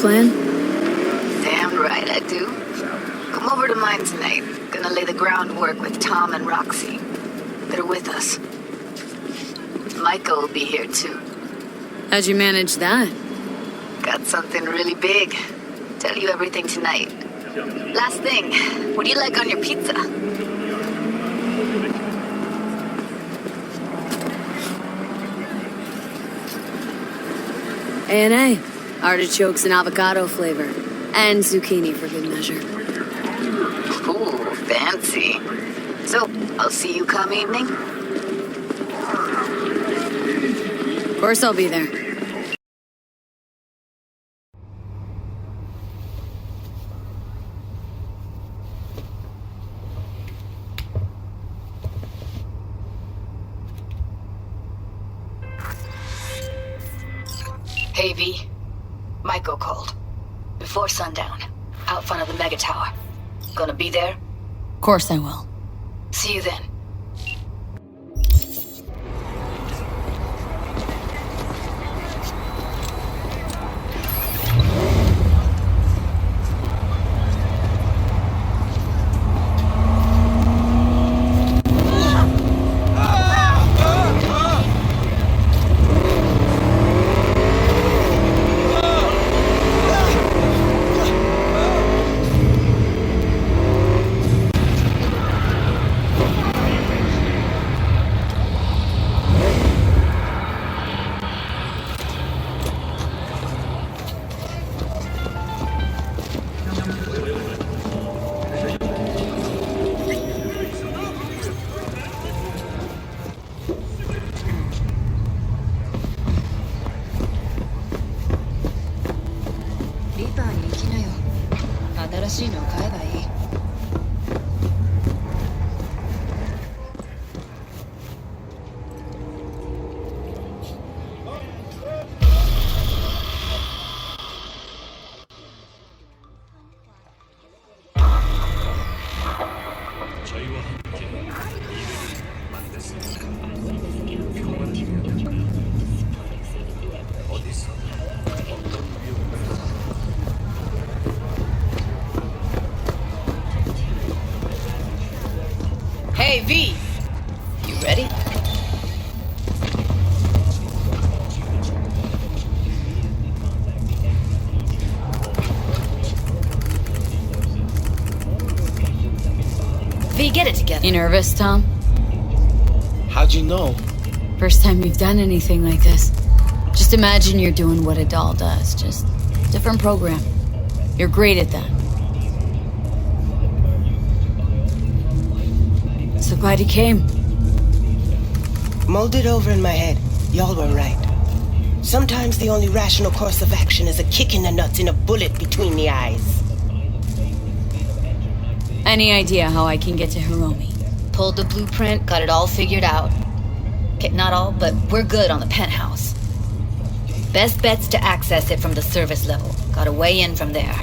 plan? Damn right I do. Come over to mine tonight. Gonna lay the groundwork with Tom and Roxy. They're with us. Michael will be here too. How'd you manage that? Got something really big. Tell you everything tonight. Last thing, what do you like on your pizza? A&A. Artichokes and avocado flavor. And zucchini for good measure. Ooh, fancy. So, I'll see you come evening? Of course I'll be there. Hey, V. Michael called. Before sundown. Out front of the mega tower. Gonna be there? Of course I will. See you then. Hey, V! You ready? V, get it together. You nervous, Tom? How'd you know? First time you've done anything like this. Just imagine you're doing what a doll does, just different program. You're great at that. So glad you came. Mulled it over in my head. Y'all were right. Sometimes the only rational course of action is a kick in the nuts and a bullet between the eyes. Any idea how I can get to Hiromi? Pulled the blueprint, got it all figured out. Okay, not all, but we're good on the penthouse. Best bet's to access it from the service level. Gotta weigh in from there.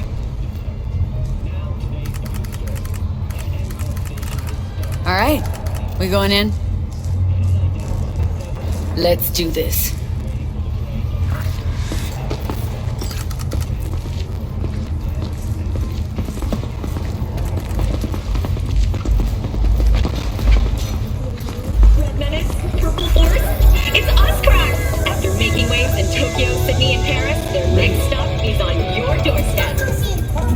All right, we going in? Let's do this. Red Menace, Purple Force, it's Oscar! After making waves in Tokyo, Sydney, and Paris, their next stop is on your doorstep.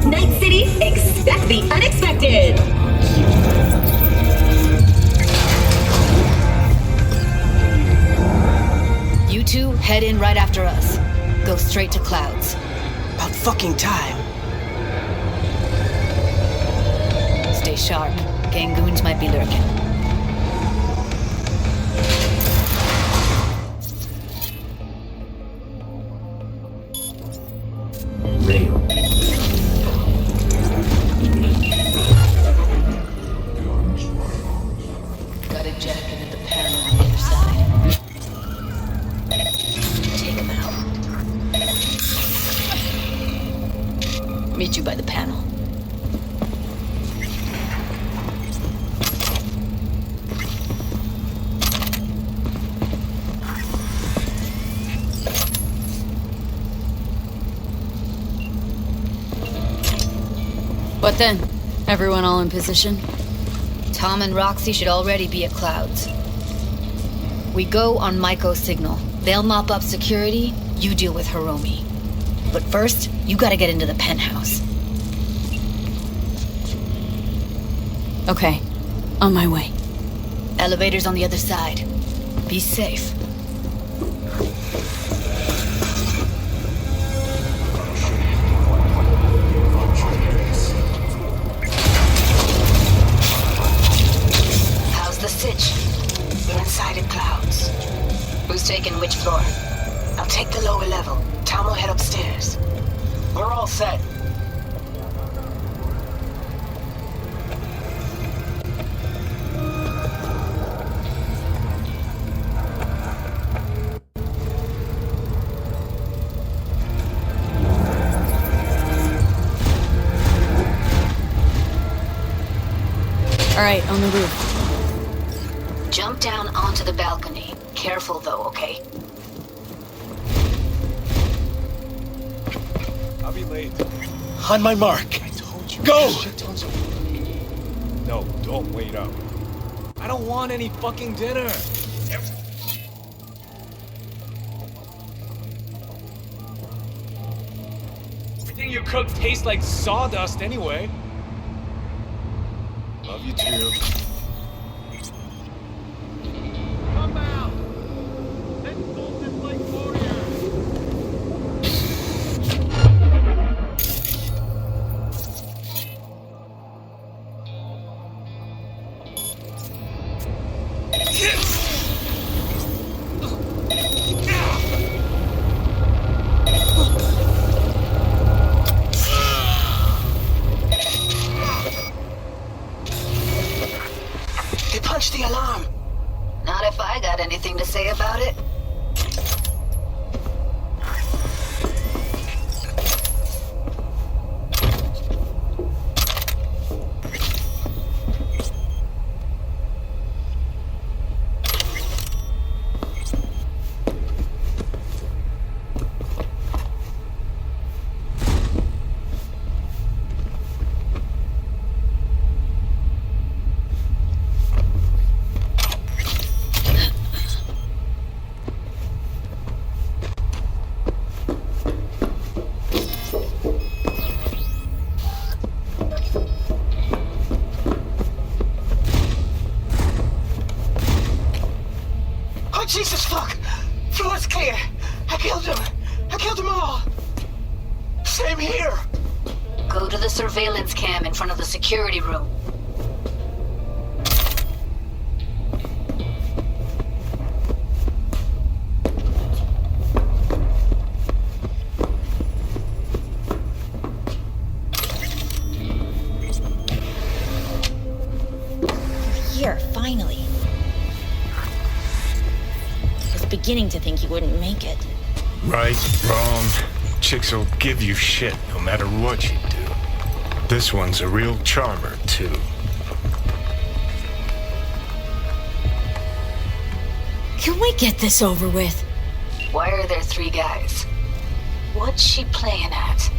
Night City, expect the unexpected! You two head in right after us. Go straight to Clouds. About fucking time. Stay sharp. Gangoons might be lurking. Got a jacket at the panel on the other side. Take him out. Meet you by the panel. What then? Everyone all in position? Tom and Roxy should already be at Clouds. We go on Maiko's signal. They'll mop up security, you deal with Hiromi. But first, you gotta get into the penthouse. Okay. On my way. Elevator's on the other side. Be safe. How's the sitch? We're inside at Clouds. Who's taking which floor? I'll take the lower level. Tom will head upstairs. We're all set. All right, on the roof. Jump down onto the balcony. Careful though, okay? I'll be late. On my mark. I told you. Go! Shit tons of... No, don't wait up. I don't want any fucking dinner. Everything you cook tastes like sawdust anyway. Love you too. Come out! Let's go this like warriors! They punched the alarm. Not if I got anything to say about it. Oh, Jesus, fuck! Floor's clear. I killed him. I killed them all. Same here. Go to the surveillance cam in front of the security room. Here, finally. I was beginning to think you wouldn't make it. Right, wrong. Chicks will give you shit no matter what you do. This one's a real charmer, too. Can we get this over with? Why are there 3 guys? What's she playing at?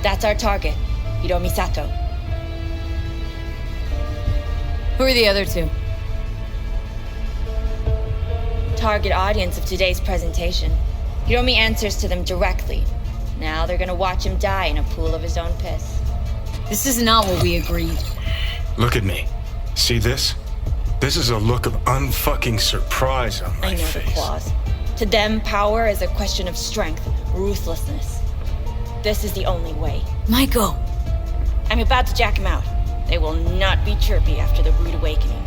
That's our target, Hiromi Sato. Who are the other 2? Target audience of today's presentation. Hiromi answers to them directly. Now they're gonna watch him die in a pool of his own piss. This is not what we agreed. Look at me. See this? This is a look of unfucking surprise on my I know face. the claws. To them, power is a question of strength, ruthlessness. This is the only way. Maiko! I'm about to jack him out. They will not be chirpy after the rude awakening.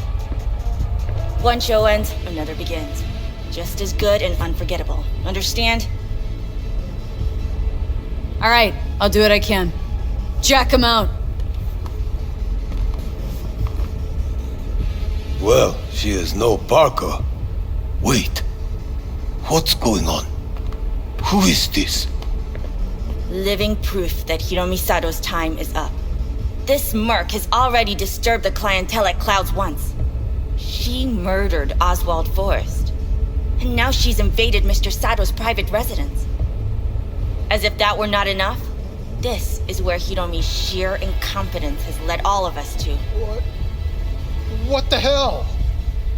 One show ends, another begins. Just as good and unforgettable. Understand? All right, I'll do what I can. Jack him out. Well, she is no Parker. Wait. What's going on? Who is this? Living proof that Hiromi Sato's time is up. This merc has already disturbed the clientele at Clouds once. She murdered Oswald Forrest. And now she's invaded Mr. Sato's private residence. As if that were not enough, this is where Hiromi's sheer incompetence has led all of us to. What the hell?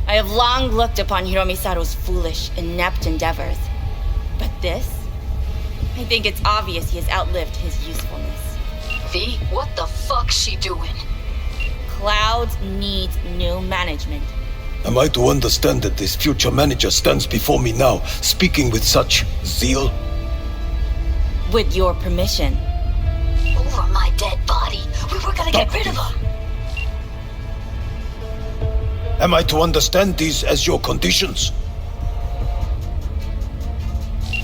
I have long looked upon Hiromi Sato's foolish, inept endeavors. But this? I think it's obvious he has outlived his usefulness. V, what the fuck's she doing? Clouds needs new management. Am I to understand that this future manager stands before me now, speaking with such zeal? With your permission. Over my dead body. We were gonna get rid of her. Am I to understand these as your conditions?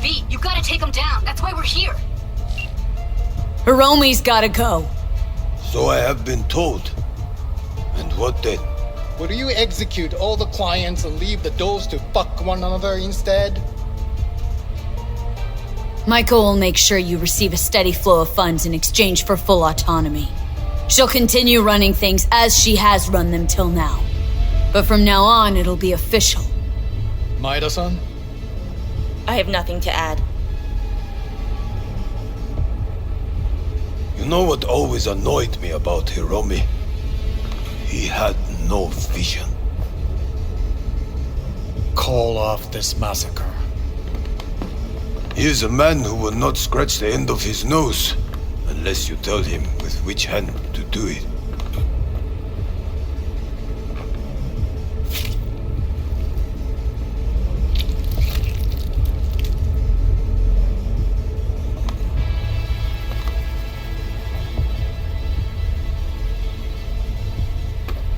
V, you gotta take him down. That's why we're here. Hiromi's gotta go. So I have been told. And what then? Would you execute all the clients and leave the doors to fuck one another instead? Michael will make sure you receive a steady flow of funds in exchange for full autonomy. She'll continue running things as she has run them till now. But from now on, it'll be official. Maeda-san? I have nothing to add. You know what always annoyed me about Hiromi? He had no vision. Call off this massacre. He is a man who will not scratch the end of his nose unless you tell him with which hand to do it.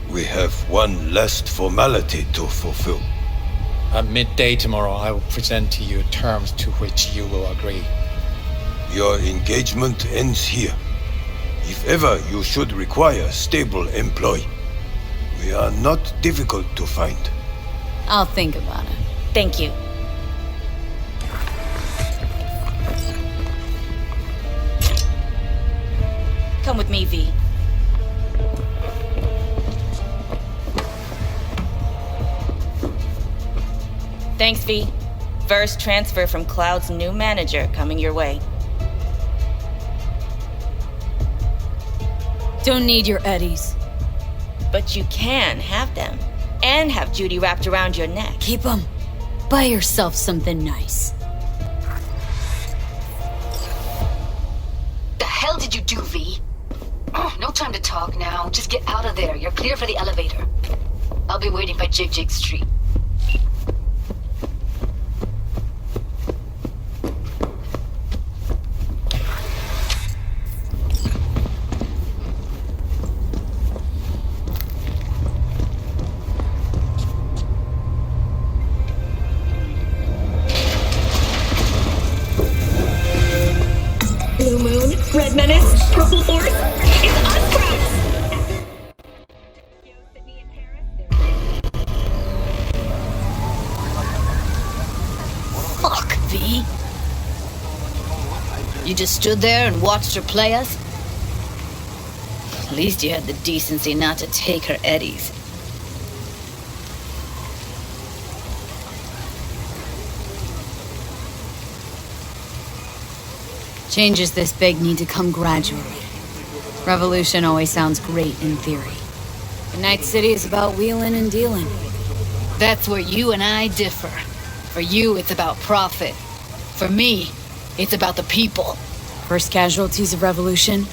We have one last formality to fulfill. At midday tomorrow, I will present to you terms to which you will agree. Your engagement ends here. If ever you should require stable employ, we are not difficult to find. I'll think about it. Thank you. Come with me, V. Thanks, V. First transfer from Cloud's new manager coming your way. Don't need your eddies. But you can have them. And have Judy wrapped around your neck. Keep them. Buy yourself something nice. The hell did you do, V? No time to talk now. Just get out of there. You're clear for the elevator. I'll be waiting by Jig Street. Blue Moon, Red Menace, Purple Force, it's us, Sydney and Paris. Fuck, V. You just stood there and watched her play us? At least you had the decency not to take her eddies. Changes this big need to come gradually. Revolution always sounds great in theory. But Night City is about wheeling and dealing. That's where you and I differ. For you, it's about profit. For me, it's about the people. First casualties of revolution?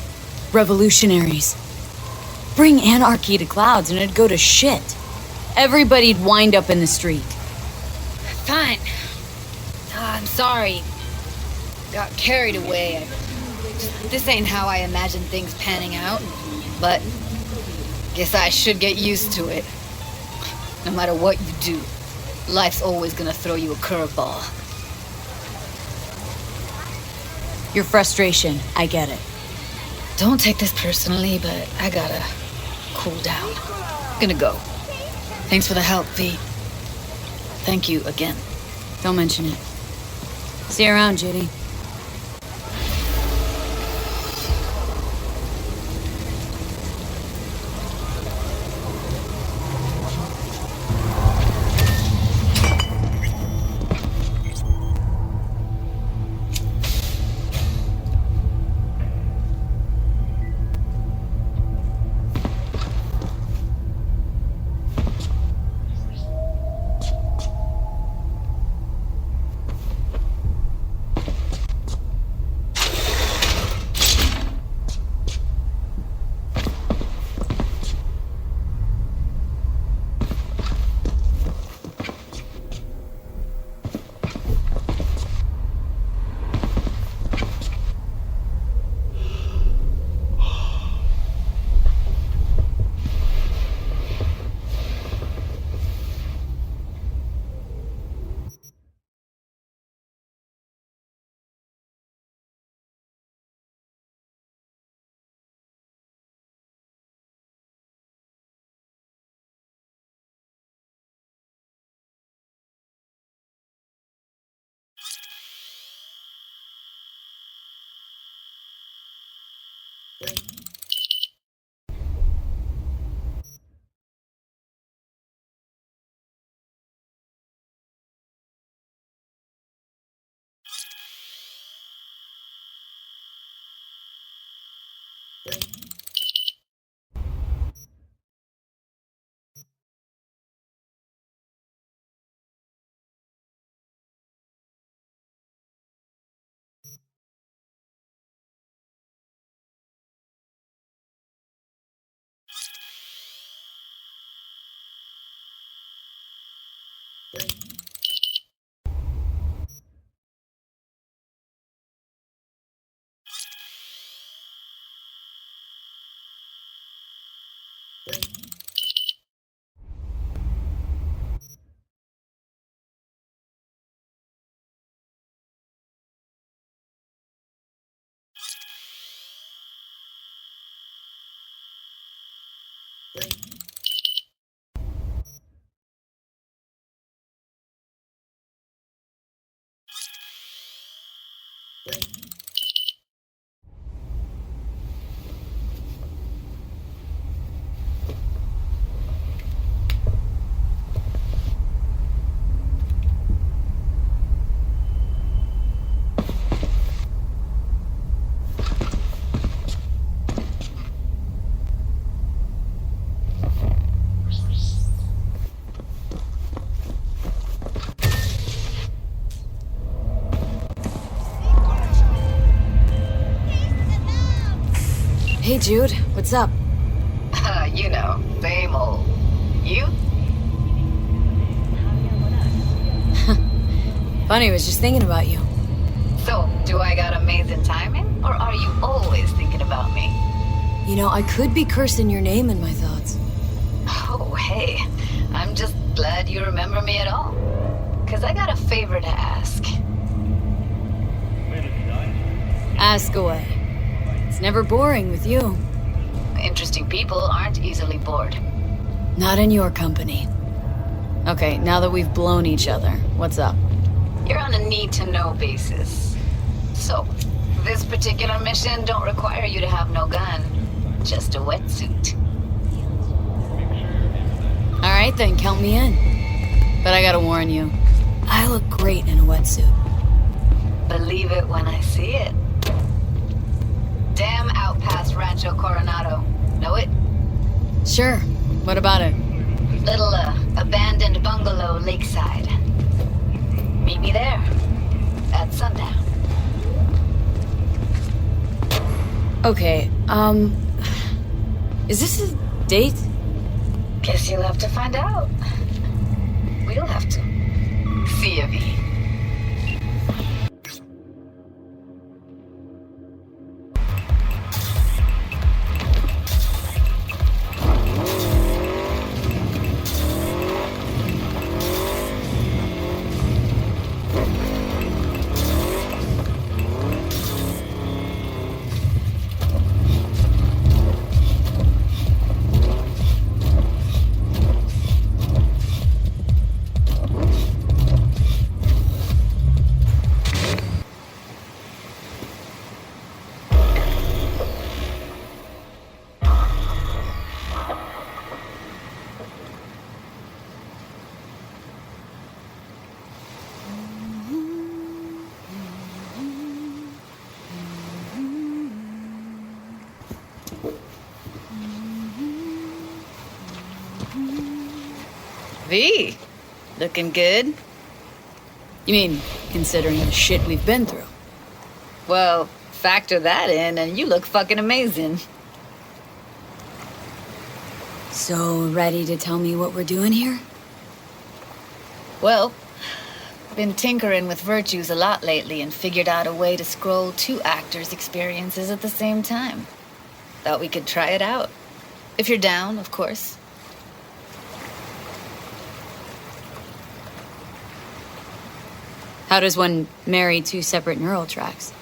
Revolutionaries. Bring anarchy to Clouds and it'd go to shit. Everybody'd wind up in the street. Fine. I'm sorry. Got carried away. This ain't how I imagined things panning out. But guess I should get used to it. No matter what you do, life's always gonna throw you a curveball. Your frustration, I get it. Don't take this personally, but I gotta cool down. Gonna go. Thanks for the help, V. Thank you again. Don't mention it. See you around, Judy. Hey, Jude, what's up? You know, same old. You? Funny, I was just thinking about you. So, do I got amazing timing? Or are you always thinking about me? You know, I could be cursing your name in my thoughts. Oh, hey. I'm just glad you remember me at all. 'Cause I got a favor to ask. Ask away. It's never boring with you. Interesting people aren't easily bored. Not in your company. Okay, now that we've blown each other, what's up? You're on a need-to-know basis. So, this particular mission don't require you to have no gun. Just a wetsuit. Alright then, count me in. But I gotta warn you, I look great in a wetsuit. Believe it when I see it. Dam out past Rancho Coronado. Know it? Sure, what about it? Little, abandoned bungalow lakeside. Meet me there. At sundown. Okay, is this a date? Guess you'll have to find out. We'll have to. See ya, V. V, looking good? You mean, considering the shit we've been through? Well, factor that in and you look fucking amazing. So, ready to tell me what we're doing here? Well, been tinkering with virtues a lot lately and figured out a way to scroll two actors' experiences at the same time. Thought we could try it out. If you're down, of course. How does one marry two separate neural tracks?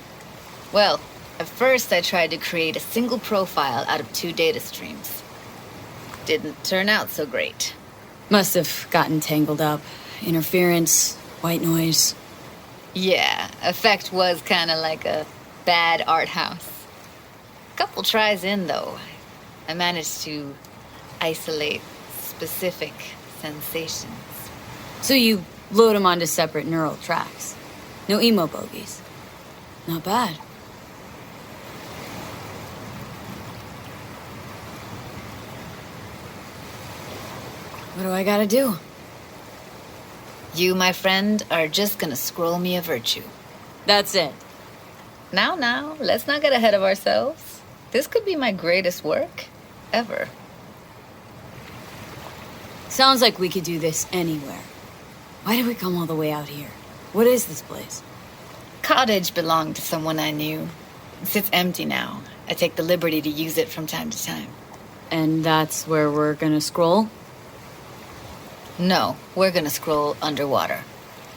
Well, at first I tried to create a single profile out of two data streams. Didn't turn out so great. Must have gotten tangled up. Interference, white noise. Yeah, effect was kind of like a bad art house. Couple tries in, though, I managed to isolate specific sensations. So you load them onto separate neural tracks. No emo bogies. Not bad. What do I gotta do? You, my friend, are just gonna scroll me a virtue. That's it. Now, let's not get ahead of ourselves. This could be my greatest work ever. Sounds like we could do this anywhere. Why did we come all the way out here? What is this place? Cottage belonged to someone I knew. It sits empty now. I take the liberty to use it from time to time. And that's where we're gonna scroll? No, we're gonna scroll underwater.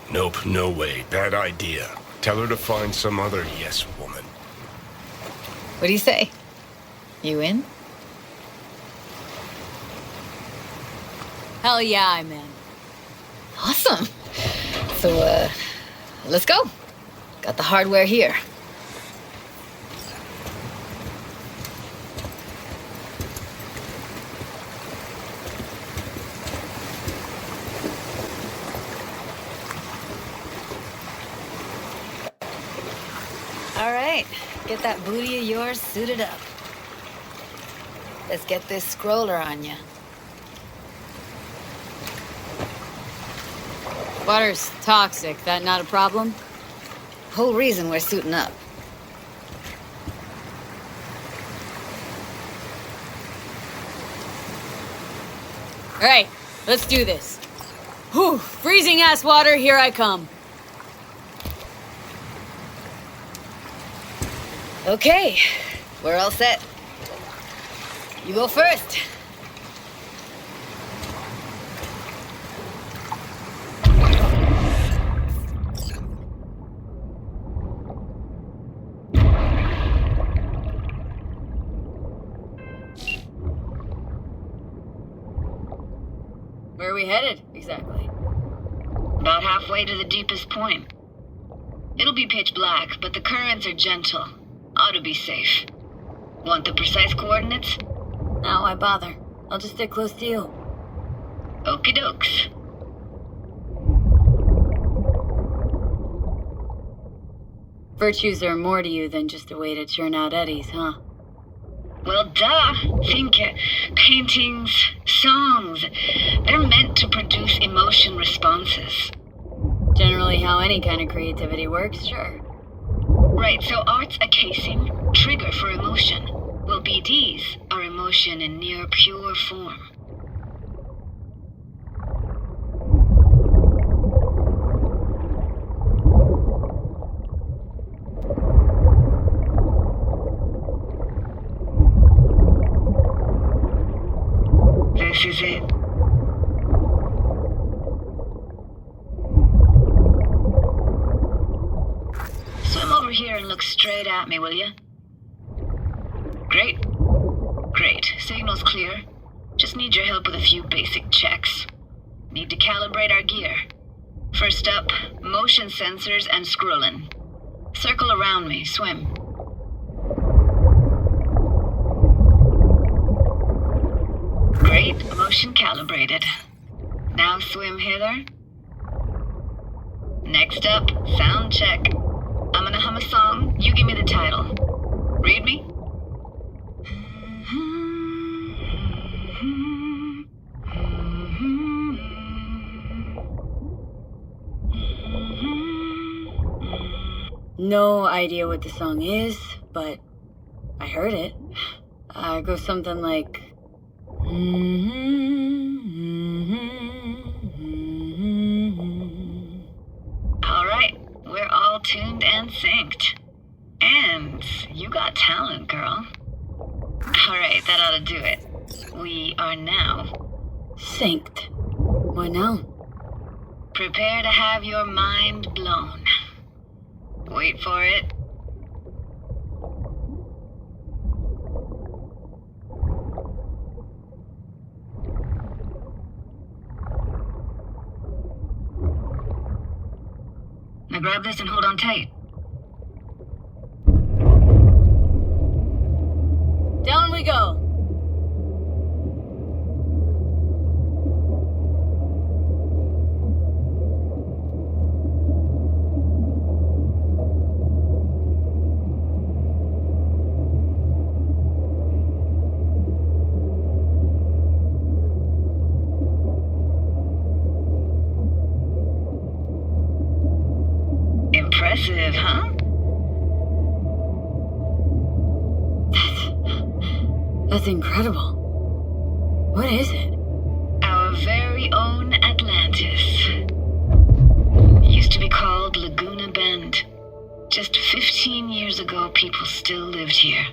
Nope, no way. Bad idea. Tell her to find some other yes woman. What do you say? You in? Hell yeah, I'm in. Awesome. So, let's go. Got the hardware here. All right, get that booty of yours suited up. Let's get this scroller on ya. Water's toxic. That not a problem? Whole reason we're suiting up. All right, let's do this. Whew, freezing ass water, here I come. Okay, we're all set. You go first. Where are we headed, exactly? About halfway to the deepest point. It'll be pitch black, but the currents are gentle. Ought to be safe. Want the precise coordinates? No, why bother? I'll just stay close to you. Okie dokes. Virtues are more to you than just a way to churn out eddies, huh? Well, duh. Think paintings, songs. They're meant to produce emotion responses. Generally how any kind of creativity works, sure. Right, so art's a casing, trigger for emotion. Well, BDs are emotion in near pure form. This is it. Swim over here and look straight at me, will you? Great. Great. Signal's clear. Just need your help with a few basic checks. Need to calibrate our gear. First up, motion sensors and scrolling. Circle around me. Swim. Great. Motion calibrated. Now swim hither. Next up, sound check. I'm gonna hum a song. You give me the title. Read me? No idea what the song is, but I heard it. It goes something like... All right, we're all tuned and synced. And you got talent, girl. All right, that ought to do it. We are now synced. What now? Prepare to have your mind blown. Wait for it. Now grab this and hold on tight. Down we go. That's incredible. What is it? Our very own Atlantis. Used to be called Laguna Bend. Just 15 years ago, people still lived here.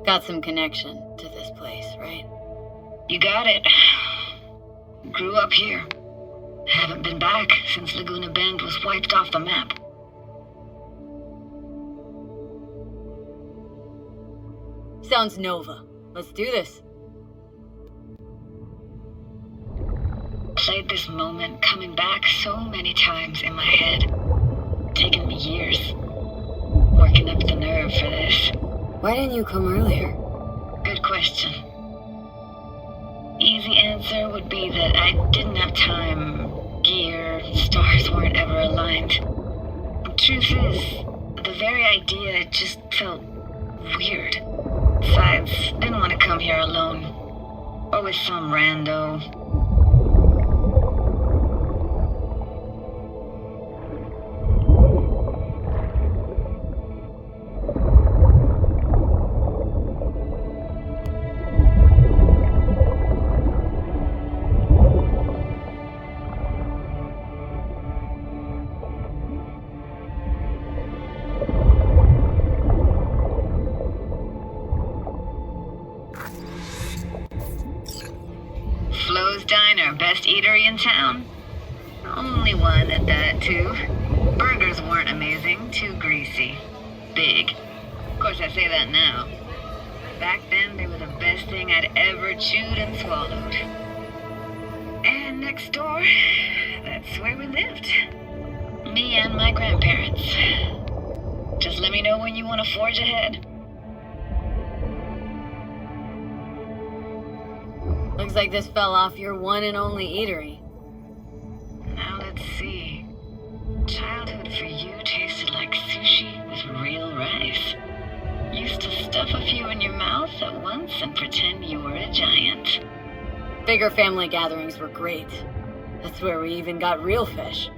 Got some connection to this place, right? You got it. Grew up here. Haven't been back since Laguna Bend was wiped off the map. Sounds Nova. Let's do this. Played this moment coming back so many times in my head. Taken me years. Working up the nerve for this. Why didn't you come earlier? Good question. Easy answer would be that I didn't have time, gear, stars weren't ever aligned. Truth is, the very idea just felt weird. Besides, didn't want to come here alone. Or with some rando. Flo's Diner, best eatery in town? Only one at that, too. Burgers weren't amazing, too greasy. Big. Of course, I say that now. Back then, they were the best thing I'd ever chewed and swallowed. And next door, that's where we lived. Me and my grandparents. Just let me know when you want to forge ahead. Looks like this fell off your one and only eatery. Now let's see. Childhood for you tasted like sushi with real rice. Used to stuff a few in your mouth at once and pretend you were a giant. Bigger family gatherings were great. That's where we even got real fish.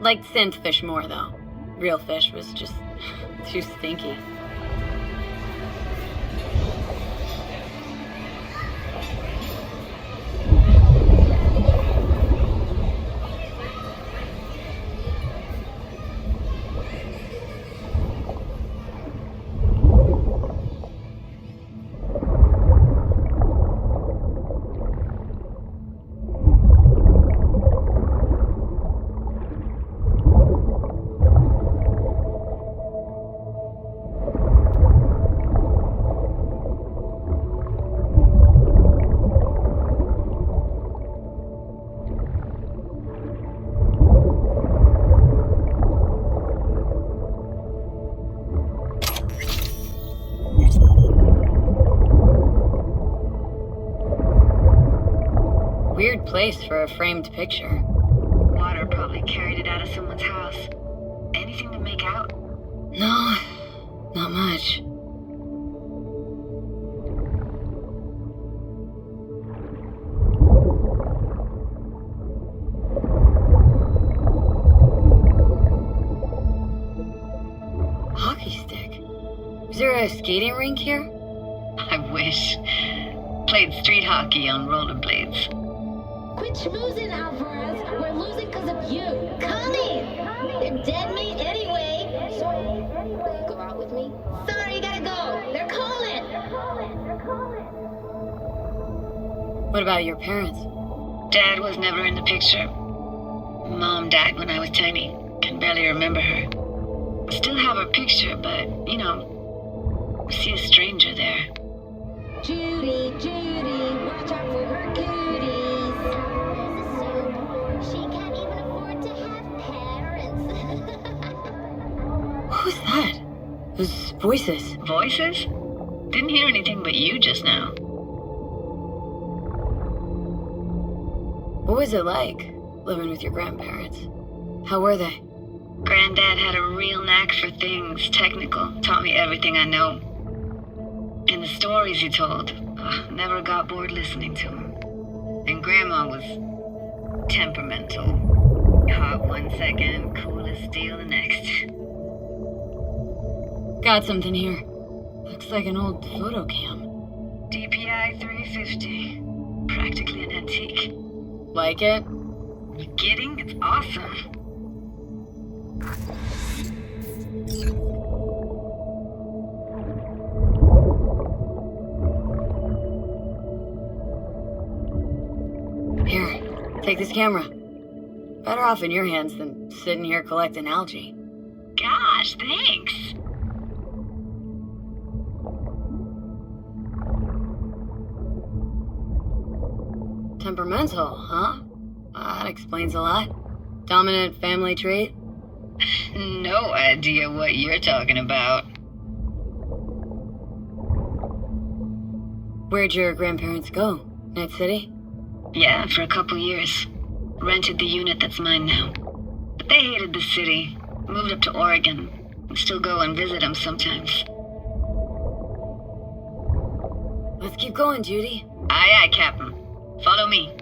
Liked synth fish more, though. Real fish was just too stinky. Weird place for a framed picture. Water probably carried it out of someone's house. Anything to make out? No, not much. Hockey stick? Is there a skating rink here? I wish. Played street hockey on rollerblades. Quit schmoozing, Alvarez. We're losing because of you. Come in. They're dead meat anyway. Sorry, will you go out with me? Sorry, you gotta go. They're calling. What about your parents? Dad was never in the picture. Mom died when I was tiny. Can barely remember her. Still have her picture, but, you know, see a stranger there. Judy, watch out for her cuties. She can't even afford to have parents. Who's that? Those voices. Voices? Didn't hear anything but you just now. What was it like, living with your grandparents? How were they? Granddad had a real knack for things technical. Taught me everything I know. And the stories he told, never got bored listening to him. And Grandma was temperamental. Hot one second, cool as steel the next. Got something here. Looks like an old photo cam. DPI 350. Practically an antique. Like it? You kidding? It's awesome. Here, take this camera. Better off in your hands than sitting here collecting algae. Gosh, thanks. Temperamental, huh? That explains a lot. Dominant family trait? No idea what you're talking about. Where'd your grandparents go? Night City? Yeah, for a couple years. Rented the unit that's mine now. But they hated the city. Moved up to Oregon. And still go and visit them sometimes. Let's keep going, Judy. Aye, aye, Captain. Follow me.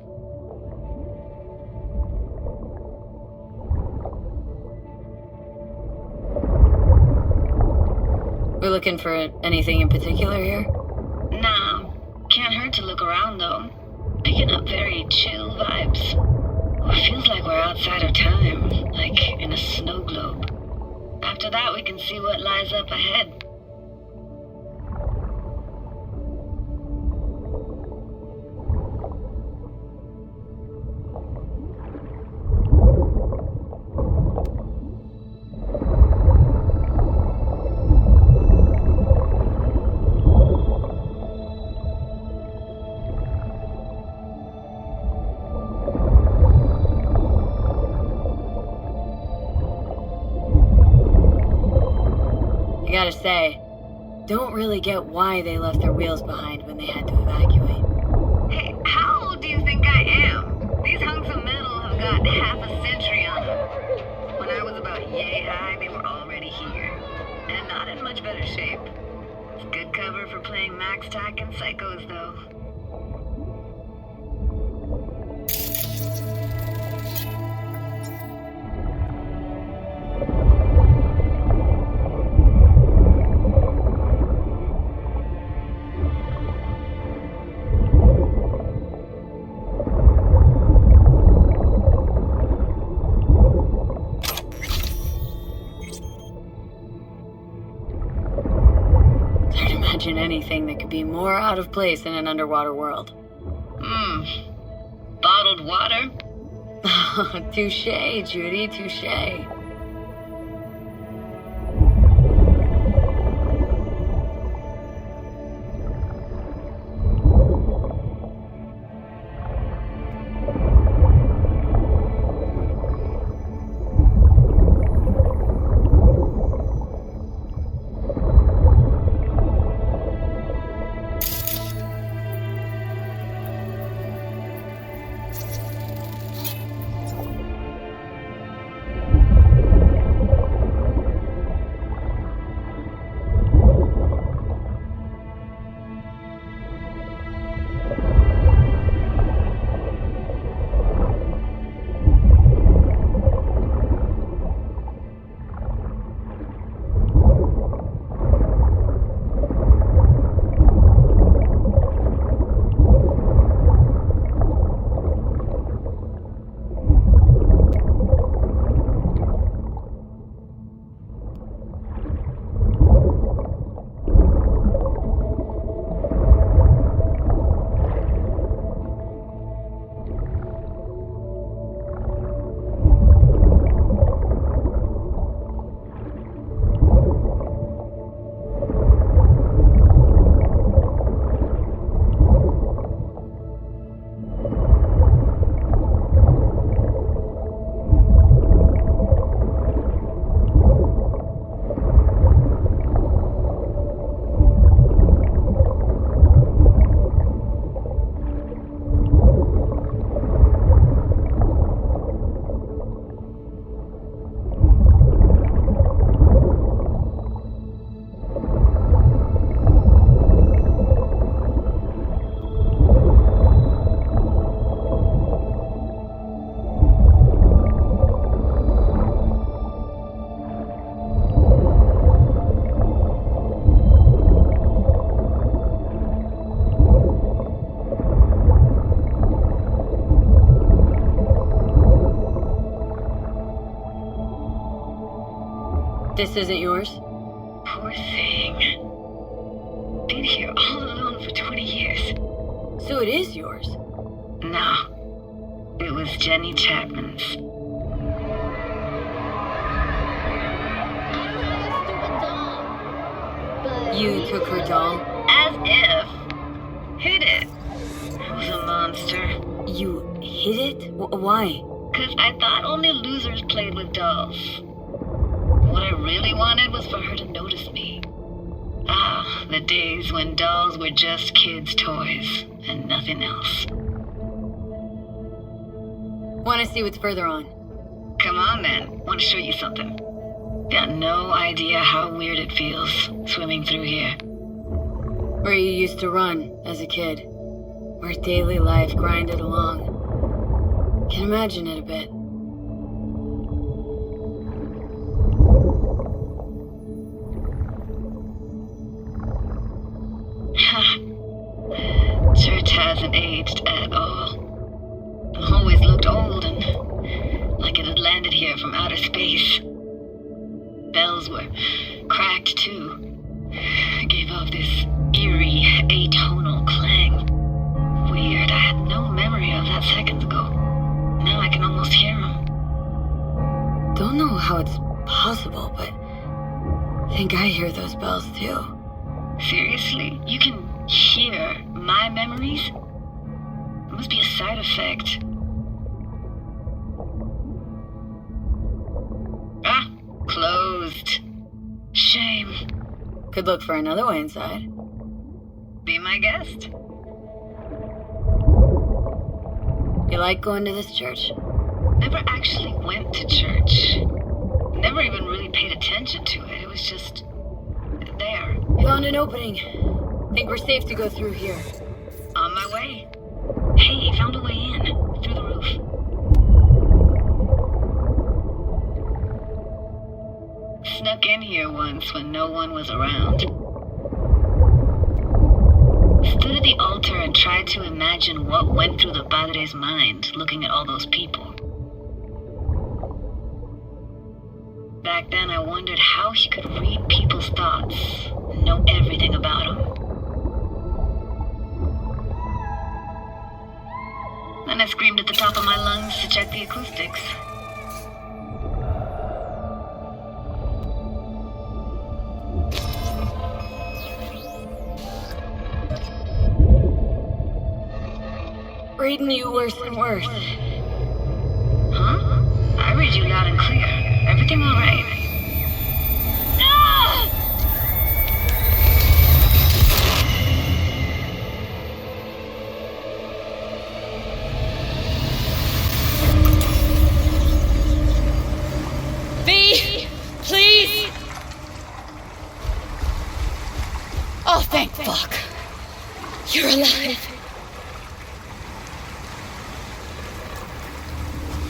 We're looking for anything in particular here? Nah. Can't hurt to look around, though. Picking up very chill vibes. It feels like we're outside of time, like in a snow globe. After that, we can see what lies up ahead. I gotta say, don't really get why they left their wheels behind when they had to evacuate. Hey, how old do you think I am? These hunks of metal have got half a century on them. When I was about yay high, they were already here. And not in much better shape. It's good cover for playing Max Talkin Psychos, though. Anything that could be more out of place in an underwater world. Bottled water? Touché, Judy, touché. This isn't yours? Poor thing. Been here all alone for 20 years. So it is yours? No. It was Jenny Chapman's. You took her doll? As if. Hid it. I was a monster. You hid it? Why? 'Cause I thought only losers played with dolls. What I really wanted was for her to notice me. Ah, the days when dolls were just kids' toys and nothing else. Want to see what's further on? Come on then, want to show you something. Got no idea how weird it feels swimming through here. Where you used to run as a kid. Where daily life grinded along. Can imagine it a bit. Church hasn't aged at all. Always looked old and like it had landed here from outer space. Bells were cracked too. Gave off this eerie, atonal clang. Weird, I had no memory of that seconds ago. Now I can almost hear them. Don't know how it's possible, but I think I hear those bells too. Seriously? You can hear my memories? It must be a side effect. Ah, closed. Shame. Could look for another way inside. Be my guest. You like going to this church? Never actually went to church. Never even really paid attention to it. It was just there. Found an opening. Think we're safe to go through here. On my way. Hey, found a way in. Through the roof. Snuck in here once when no one was around. Stood at the altar and tried to imagine what went through the padre's mind looking at all those people. Back then I wondered how he could read people's thoughts and know everything about them. Then I screamed at the top of my lungs to check the acoustics. Reading you worse and worse. Huh? I read you loud and clear. Everything all right? Ah! V, please. Oh, thank fuck. You're alive.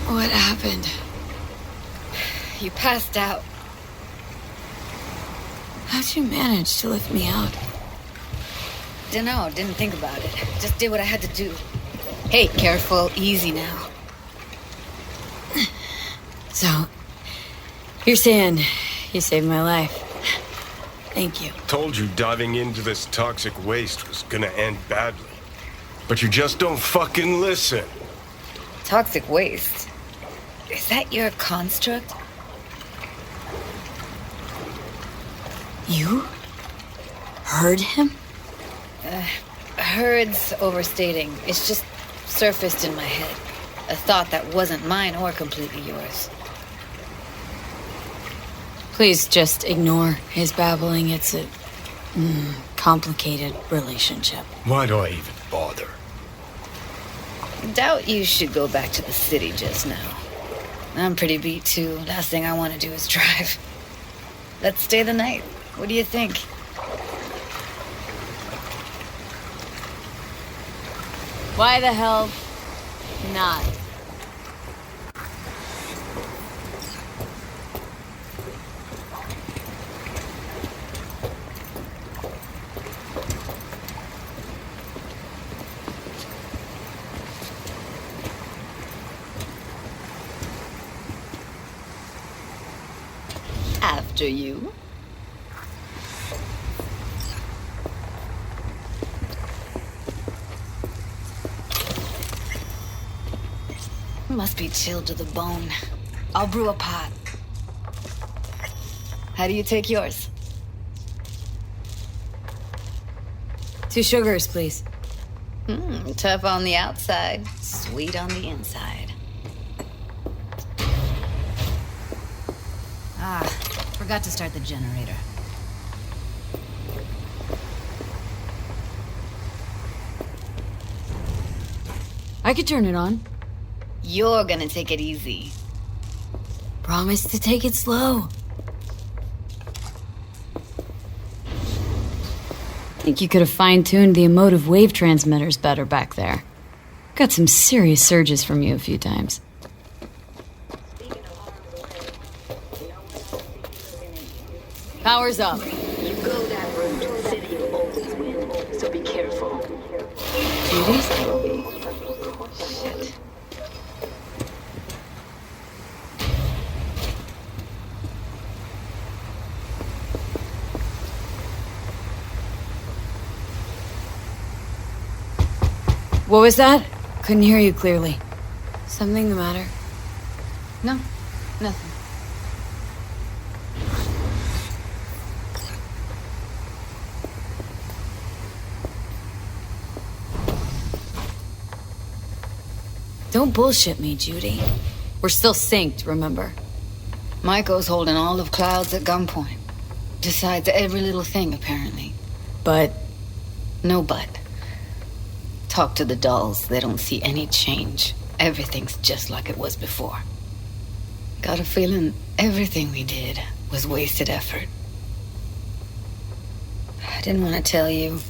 What happened? You passed out. How'd you manage to lift me out? Dunno, didn't think about it. Just did what I had to do. Hey, careful, easy now. So, you're saying you saved my life. Thank you. Told you diving into this toxic waste was gonna end badly. But you just don't fucking listen. Toxic waste? Is that your construct? You? Heard him? Heard's overstating. It's just surfaced in my head. A thought that wasn't mine or completely yours. Please just ignore his babbling. It's a complicated relationship. Why do I even bother? Doubt you should go back to the city just now. I'm pretty beat too. Last thing I want to do is drive. Let's stay the night. What do you think? Why the hell not? After you? Must be chilled to the bone. I'll brew a pot. How do you take yours? 2 sugars, please. Tough on the outside, sweet on the inside. Forgot to start the generator. I could turn it on. You're gonna take it easy. Promise to take it slow. Think you could have fine-tuned the emotive wave transmitters better back there. Got some serious surges from you a few times. Power's up. You go that route, City will always win, so be careful. Judy? Shit. What was that? Couldn't hear you clearly. Something the matter? No, nothing. Don't bullshit me, Judy. We're still synced, remember? Maiko's holding all of Clouds at gunpoint. Decides every little thing, apparently. But... No but. Talk to the dolls. They don't see any change. Everything's just like it was before. Got a feeling everything we did was wasted effort. I didn't want to tell you.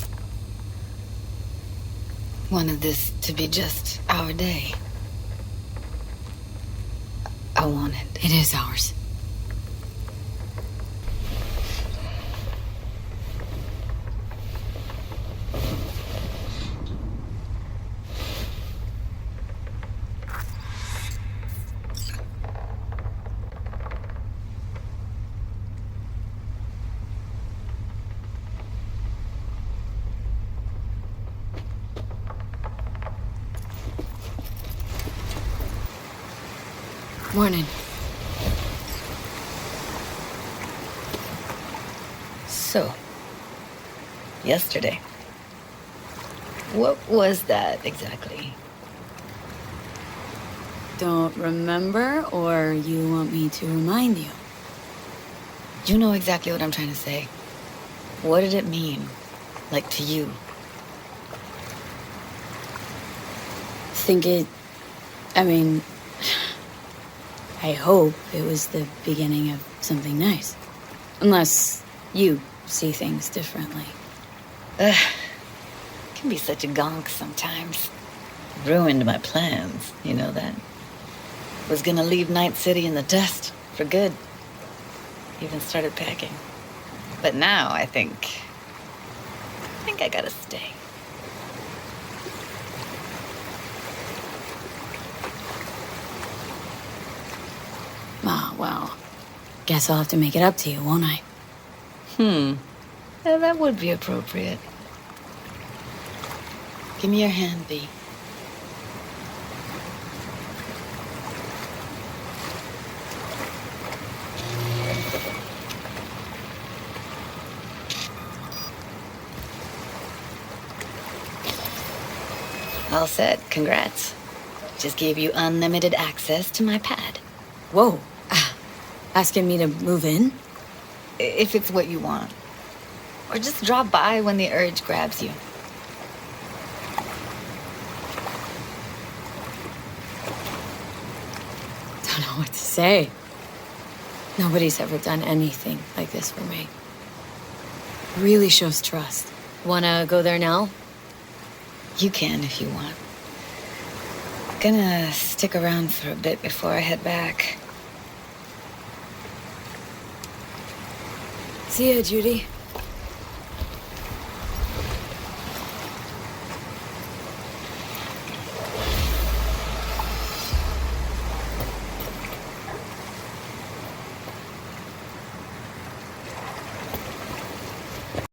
Wanted this to be just our day. I wanted. It is ours. Morning. So, yesterday. What was that exactly? Don't remember, or you want me to remind you? You know exactly what I'm trying to say. What did it mean? Like to you? I hope it was the beginning of something nice. Unless you see things differently. Can be such a gonk sometimes. Ruined my plans, you know that. Was gonna leave Night City in the dust for good. Even started packing. But now I think I gotta stay. Ah, well, guess I'll have to make it up to you, won't I? Yeah, that would be appropriate. Give me your hand, B. All set. Congrats. Just gave you unlimited access to my pad. Whoa. Asking me to move in? If it's what you want. Or just drop by when the urge grabs you. Don't know what to say. Nobody's ever done anything like this for me. Really shows trust. Wanna go there now? You can if you want. Gonna stick around for a bit before I head back. See ya, Judy.